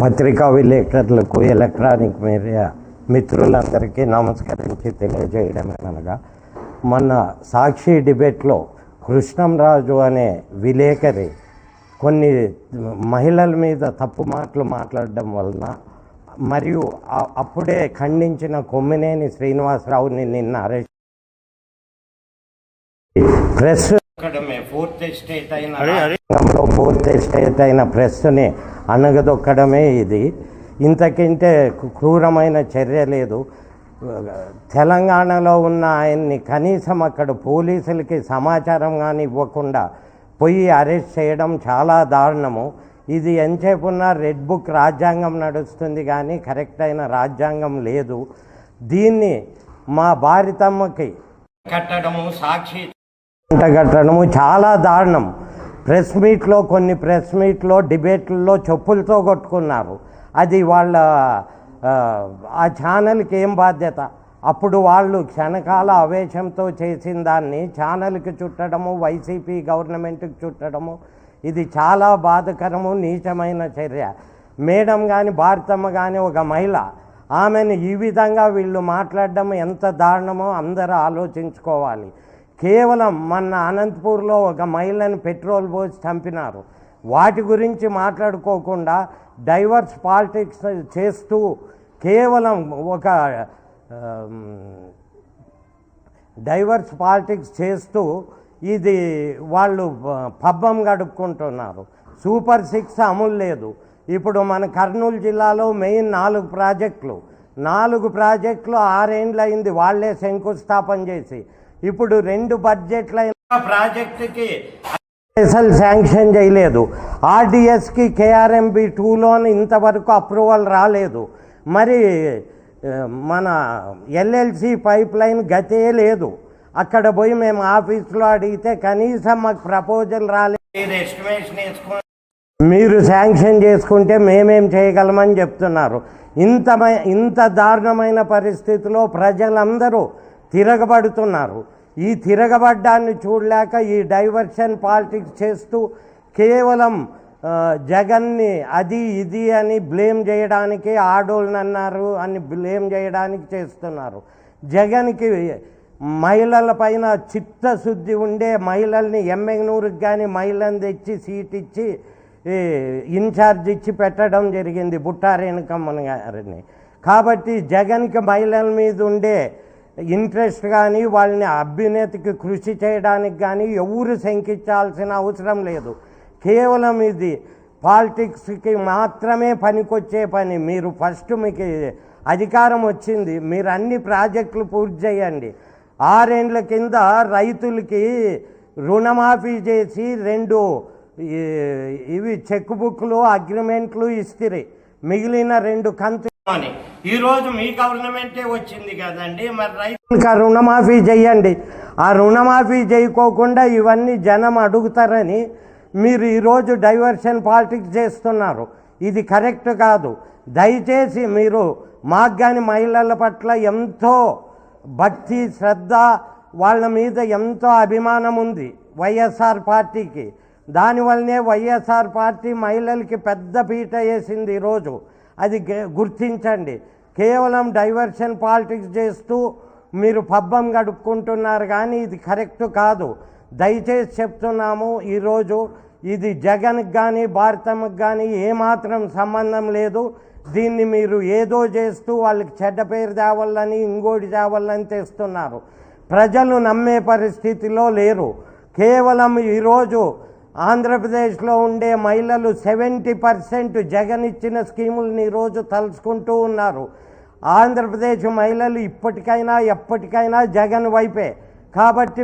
పత్రికా విలేకరులకు, electronic media మిత్రులందరికీ నమస్కరించి తెలియజేయడమేనగా, మొన్న సాక్షి డిబేట్లో కృష్ణంరాజు అనే విలేకరి కొన్ని మహిళల మీద తప్పు మాటలు మాట్లాడడం వలన మరియు అప్పుడే ఖండించిన కొమ్మినేని శ్రీనివాసరావుని నిన్న అరెస్ట్ ప్రెస్ ఫోర్త్ ఎస్టేట్ అయిన ప్రెస్ని అణగదొక్కడమే ఇది. ఇంతకంటే క్రూరమైన చర్య లేదు. తెలంగాణలో ఉన్న ఆయన్ని కనీసం అక్కడ పోలీసులకి సమాచారం కానీ ఇవ్వకుండా పోయి అరెస్ట్ చేయడం చాలా దారుణము. ఇది ఎంతసేపున్న రెడ్ బుక్ రాజ్యాంగం నడుస్తుంది కానీ కరెక్ట్ అయిన రాజ్యాంగం లేదు. దీన్ని మా భారతమ్మకి కట్టడము, సాక్షి కట్టడము చాలా దారుణం. కొన్ని ప్రెస్ మీట్లో డిబేట్లలో చెప్పులతో కొట్టుకున్నారు. అది వాళ్ళ ఆ ఛానల్కి ఏం బాధ్యత? అప్పుడు వాళ్ళు క్షణకాల ఆవేశంతో చేసిన దాన్ని ఛానల్కి చుట్టడము, వైసీపీ గవర్నమెంట్కి చుట్టడము, ఇది చాలా బాధకరము, నీచమైన చర్య. మేడం కానీ భారతమ్మ కానీ ఒక మహిళ, ఆమెను ఈ విధంగా వీళ్ళు మాట్లాడడం ఎంత దారుణమో అందరూ ఆలోచించుకోవాలి. కేవలం మొన్న అనంతపూర్లో ఒక మహిళను పెట్రోల్ పోసి చంపినారు. వాటి గురించి మాట్లాడుకోకుండా డైవర్స్ పాలిటిక్స్ చేస్తూ కేవలం ఒక డైవర్స్ పాలిటిక్స్ చేస్తూ ఇది వాళ్ళు పబ్బం గడుపుకుంటున్నారు. సూపర్ 6 అమలు లేదు. ఇప్పుడు మన కర్నూలు జిల్లాలో మెయిన్ 4 ప్రాజెక్టులు 6 ఏండ్లు అయింది వాళ్ళే శంకుస్థాపన చేసి. ఇప్పుడు 2 బడ్జెట్ల ప్రాజెక్టుకి అసలు శాంక్షన్ చేయలేదు. ఆర్డిఎస్కి KRMB 2లోని ఇంతవరకు అప్రూవల్ రాలేదు. మరి మన LLC పైప్ లైన్ గతే లేదు. అక్కడ పోయి మేము ఆఫీస్లో అడిగితే కనీసం మాకు ప్రపోజల్ రాలేదు, ఎస్టిమేషన్ వేసుకుని మీరు శాంక్షన్ చేసుకుంటే మేమేం చేయగలమని చెప్తున్నారు. ఇంత దారుణమైన పరిస్థితిలో ప్రజలందరూ తిరగబడుతున్నారు. ఈ తిరగబడ్డాన్ని చూడలేక ఈ డైవర్షన్ పాలిటిక్స్ చేస్తూ కేవలం జగన్ని అది ఇది అని బ్లేమ్ చేయడానికి, ఆడోళ్ళని అన్నారు అని బ్లేమ్ చేయడానికి చేస్తున్నారు. జగన్కి మహిళల పైన చిత్తశుద్ధి ఉండే మహిళల్ని ఎమ్మెగ్నూరుకి కానీ మహిళని తెచ్చి సీట్ ఇచ్చి ఇన్ఛార్జ్ ఇచ్చి పెట్టడం జరిగింది బుట్టా రేణుకమ్మ గారిని. కాబట్టి జగన్కి మహిళల మీద ఉండే ఇంట్రెస్ట్ కానీ వాళ్ళని అభ్యున్నతికి కృషి చేయడానికి కానీ ఎవరు శంకించాల్సిన అవసరం లేదు. కేవలం ఇది పాలిటిక్స్కి మాత్రమే పనికొచ్చే పని. మీరు ఫస్ట్ మీకు అధికారం వచ్చింది, మీరు అన్ని ప్రాజెక్టులు పూర్తి చేయండి. 6 ఏండ్ల కింద రైతులకి రుణమాఫీ చేసి 2 ఇవి చెక్ బుక్లు అగ్రిమెంట్లు ఇస్తే మిగిలిన 2 కంతు అని ఈరోజు మీ గవర్నమెంటే వచ్చింది కదండి, మరి రైతులకు రుణమాఫీ చేయండి. ఆ రుణమాఫీ చేయకోకుండా ఇవన్నీ జనం అడుగుతారని మీరు ఈరోజు డైవర్షన్ పాలిటిక్స్ చేస్తున్నారు. ఇది కరెక్ట్ కాదు. దయచేసి మీరు మాకు కానీ మహిళల పట్ల ఎంతో భక్తి, శ్రద్ధ, వాళ్ళ మీద ఎంతో అభిమానం ఉంది వైఎస్ఆర్ పార్టీకి. దానివల్లనే వైఎస్ఆర్ పార్టీ మహిళలకి పెద్ద పీట వేసింది ఈరోజు. అది గుర్తించండి. కేవలం డైవర్షన్ పాలిటిక్స్ చేస్తూ మీరు పబ్బం గడుపుకుంటున్నారు కానీ ఇది కరెక్ట్ కాదు. దయచేసి చెప్తున్నాము, ఈరోజు ఇది జగన్కి కానీ భారతమ్మకి కానీ ఏమాత్రం సంబంధం లేదు. దీన్ని మీరు ఏదో చేస్తూ వాళ్ళకి చెడ్డ పేరు తేవాలని, ఇంకోటి తేవాలని తెస్తున్నారు. ప్రజలు నమ్మే పరిస్థితిలో లేరు. కేవలం ఈరోజు ఆంధ్రప్రదేశ్లో ఉండే మహిళలు 70% జగన్ ఇచ్చిన స్కీములను ఈరోజు తలుచుకుంటూ ఉన్నారు. ఆంధ్రప్రదేశ్ మహిళలు ఇప్పటికైనా ఎప్పటికైనా జగన్ వైపే. కాబట్టి